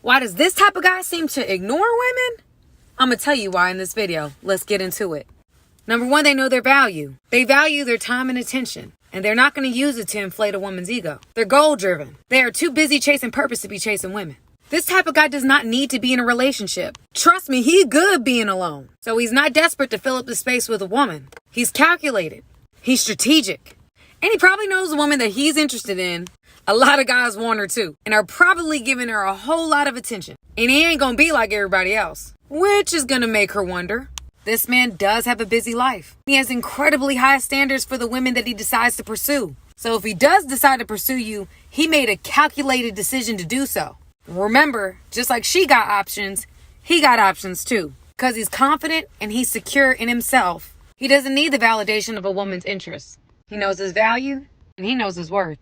Why does this type of guy seem to ignore women? I'm gonna tell you why in this video. Let's get into it. Number one, they know their value. They value their time and attention, and they're not gonna use it to inflate a woman's ego. They're goal-driven. They are too busy chasing purpose to be chasing women. This type of guy does not need to be in a relationship. Trust me, he's good being alone. So he's not desperate to fill up the space with a woman. He's calculated. He's strategic. And he probably knows the woman that he's interested in. A lot of guys want her too, and are probably giving her a whole lot of attention. And he ain't gonna be like everybody else, which is gonna make her wonder. This man does have a busy life. He has incredibly high standards for the women that he decides to pursue. So if he does decide to pursue you, he made a calculated decision to do so. Remember, just like she got options, he got options too. Because he's confident and he's secure in himself. He doesn't need the validation of a woman's interests. He knows his value and he knows his worth.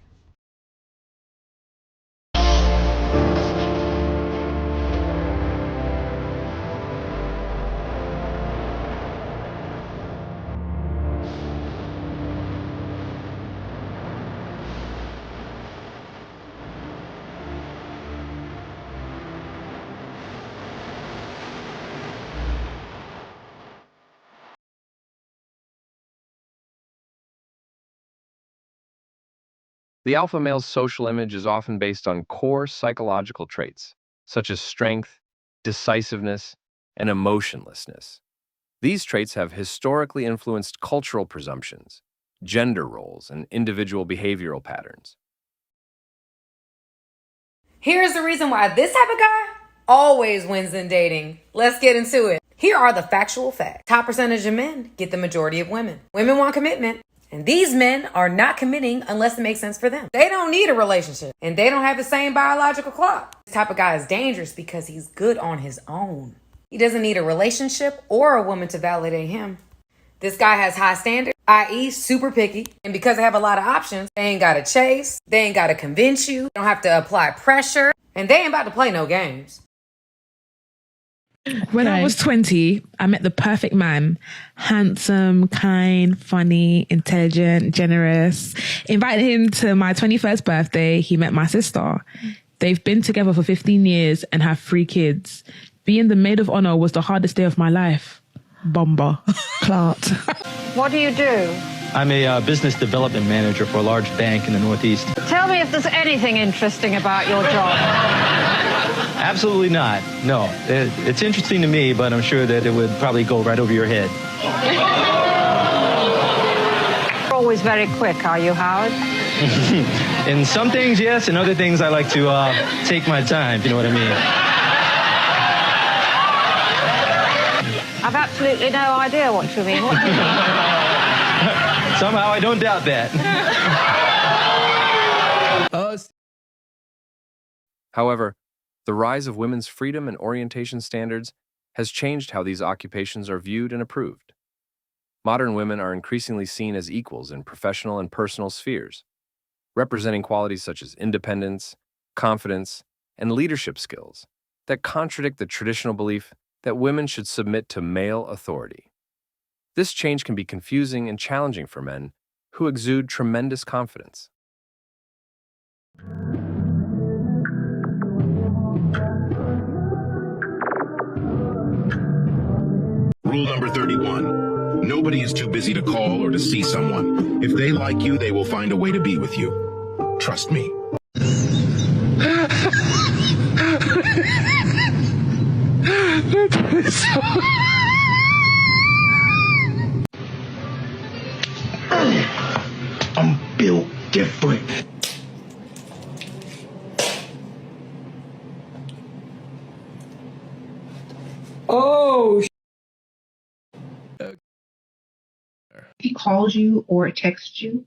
The alpha male's social image is often based on core psychological traits, such as strength, decisiveness, and emotionlessness. These traits have historically influenced cultural presumptions, gender roles, and individual behavioral patterns. Here's the reason why this type of guy always wins in dating. Let's get into it. Here are the factual facts. Top percentage of men get the majority of women. Women want commitment. And these men are not committing unless it makes sense for them. They don't need a relationship and they don't have the same biological clock. This type of guy is dangerous because he's good on his own. He doesn't need a relationship or a woman to validate him. This guy has high standards, i.e. super picky. And because they have a lot of options, they ain't gotta chase, they ain't gotta convince you, they don't have to apply pressure, and they ain't about to play no games. When I was 20, I met the perfect man. Handsome, kind, funny, intelligent, generous. Invited him to my 21st birthday. He met my sister. They've been together for 15 years and have 3 kids. Being the maid of honor was the hardest day of my life. Bomba. Clot. What do you do? I'm a business development manager for a large bank in the Northeast. Tell me if there's anything interesting about your job. Absolutely not. No. It's interesting to me, but I'm sure that it would probably go right over your head. You're always very quick, are you, Howard? In some things, yes. In other things, I like to take my time, if you know what I mean. I've absolutely no idea what you mean. What do you mean? Somehow I don't doubt that. However, the rise of women's freedom and orientation standards has changed how these occupations are viewed and approved. Modern women are increasingly seen as equals in professional and personal spheres, representing qualities such as independence, confidence, and leadership skills that contradict the traditional belief that women should submit to male authority. This change can be confusing and challenging for men who exude tremendous confidence. Rule number 31. Nobody is too busy to call or to see someone. If they like you, they will find a way to be with you. Trust me. I'm built different. Oh, he calls you or texts you,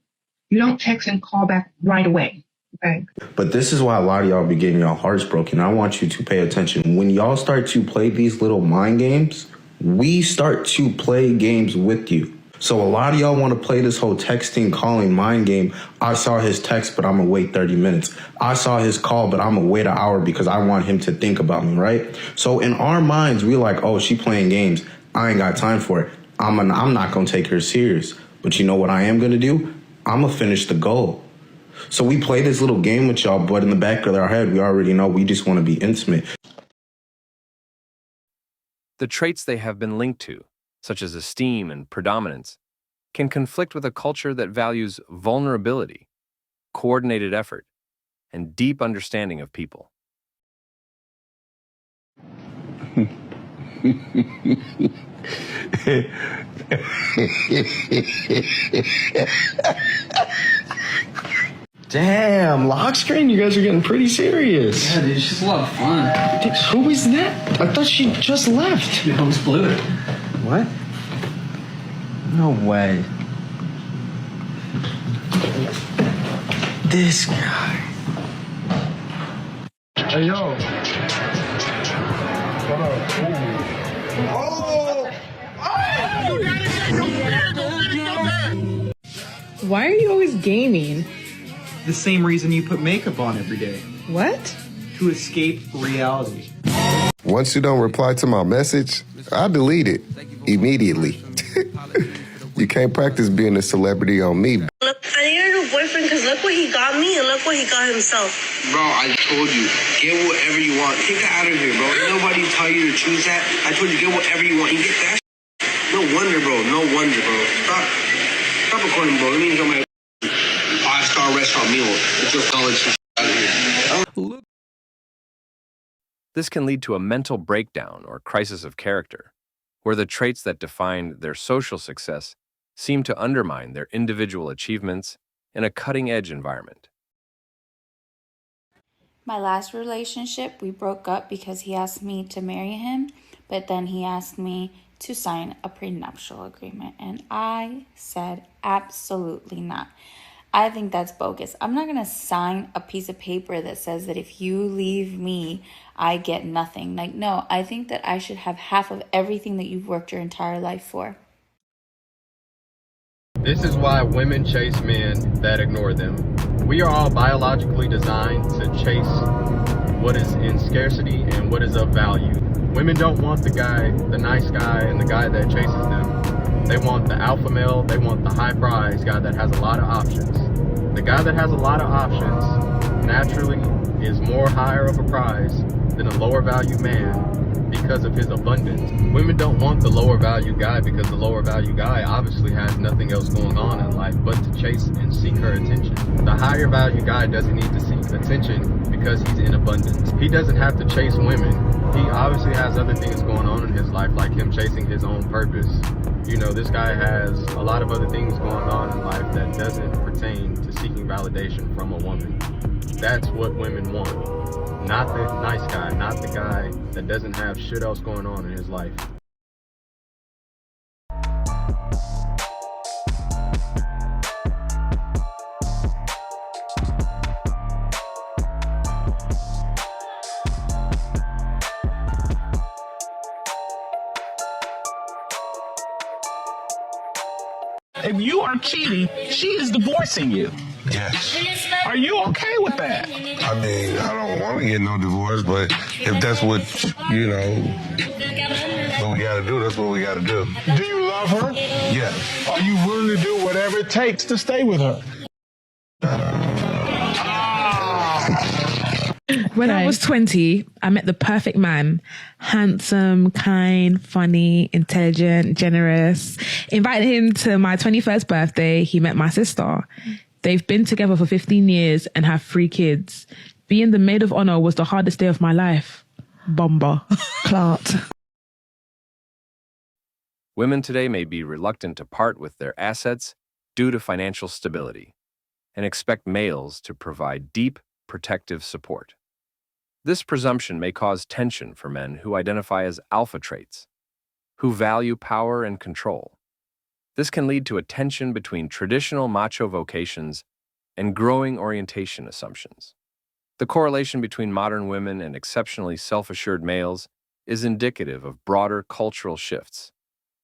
you don't text and call back right away. Okay. But this is why a lot of y'all be getting y'all hearts broken. I want you to pay attention. When y'all start to play these little mind games, we start to play games with you. So a lot of y'all want to play this whole texting, calling mind game. I saw his text, but I'm going to wait 30 minutes. I saw his call, but I'm going to wait an hour because I want him to think about me, right? So in our minds, we're like, oh, she playing games. I ain't got time for it. I'm not going to take her serious. But you know what I am going to do? I'm going to finish the goal. So we play this little game with y'all, but in the back of our head, we already know we just want to be intimate. The traits they have been linked to, such as esteem and predominance, can conflict with a culture that values vulnerability, coordinated effort, and deep understanding of people. Damn, lock screen, you guys are getting pretty serious. Yeah, dude, it's just a lot of fun. Dude, who is that? I thought she just left. Dude, almost blew it. What? No way. This guy. Hey, yo. What up? Oh! Why are you always gaming? The same reason you put makeup on every day. What? To escape reality. Once you don't reply to my message, I delete it immediately. You can't practice being a celebrity on me. Look, I need a new boyfriend because look what he got me and look what he got himself. Bro, I told you, get whatever you want. Take that out of here, bro. Nobody tell you to choose that. I told you, get whatever you want. You get that. No wonder, bro. No wonder, bro. Stop recording, bro. Let me get my 5-star restaurant meal. Get your college out of here. This can lead to a mental breakdown or crisis of character, where the traits that define their social success seem to undermine their individual achievements in a cutting-edge environment. My last relationship, we broke up because he asked me to marry him, but then he asked me to sign a prenuptial agreement, and I said absolutely not. I think that's bogus. I'm not going to sign a piece of paper that says that if you leave me, I get nothing. Like, no, I think that I should have half of everything that you've worked your entire life for. This is why women chase men that ignore them. We are all biologically designed to chase what is in scarcity and what is of value. Women don't want the guy, the nice guy, and the guy that chases them. They want the alpha male, they want the high prize guy that has a lot of options. The guy that has a lot of options naturally is more higher of a prize than a lower value man because of his abundance. Women don't want the lower value guy because the lower value guy obviously has nothing else going on in life but to chase and seek her attention. The higher value guy doesn't need to seek attention because he's in abundance. He doesn't have to chase women. He obviously has other things going on in his life, like him chasing his own purpose. You know, this guy has a lot of other things going on in life that doesn't pertain to seeking validation from a woman. That's what women want. Not the nice guy, not the guy that doesn't have shit else going on in his life. If you are cheating, she is divorcing you. Yes. Are you okay with that? I mean, I don't want to get no divorce, but if that's what, you know, what we got to do, that's what we got to do. Do you love her? Yes. Are you willing to do whatever it takes to stay with her? When I was 20, I met the perfect man. Handsome, kind, funny, intelligent, generous. Invited him to my 21st birthday. He met my sister. They've been together for 15 years and have 3 kids. Being the maid of honor was the hardest day of my life. Bomber. Clart. Women today may be reluctant to part with their assets due to financial stability and expect males to provide deep, protective support. This presumption may cause tension for men who identify as alpha traits, who value power and control. This can lead to a tension between traditional macho vocations and growing orientation assumptions. The correlation between modern women and exceptionally self-assured males is indicative of broader cultural shifts,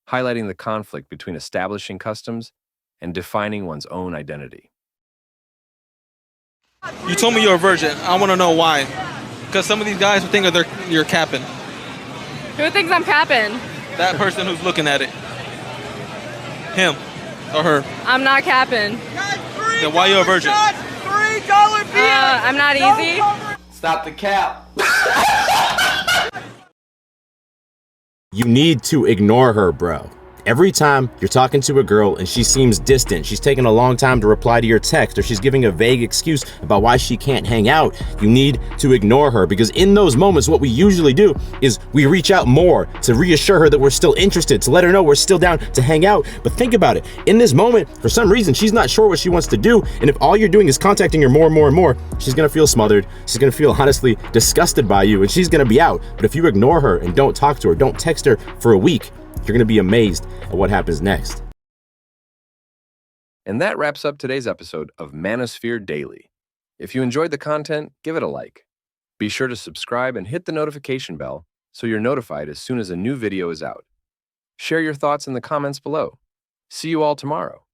highlighting the conflict between establishing customs and defining one's own identity. You told me you're a virgin. I want to know why. Because some of these guys think you're capping. Who thinks I'm capping? That person who's looking at it. Him or her. I'm not capping. Then why are you a virgin? $3 beer. I'm not easy. Stop the cap. You need to ignore her, bro. Every time you're talking to a girl and she seems distant, she's taking a long time to reply to your text, or she's giving a vague excuse about why she can't hang out, you need to ignore her, because in those moments, what we usually do is we reach out more to reassure her that we're still interested, to let her know we're still down to hang out. But think about it. In this moment, for some reason, she's not sure what she wants to do. And if all you're doing is contacting her more and more and more, she's going to feel smothered. She's going to feel honestly disgusted by you, and she's going to be out. But if you ignore her and don't talk to her, don't text her for a week, you're going to be amazed at what happens next. And that wraps up today's episode of Manosphere Daily. If you enjoyed the content, give it a like. Be sure to subscribe and hit the notification bell so you're notified as soon as a new video is out. Share your thoughts in the comments below. See you all tomorrow.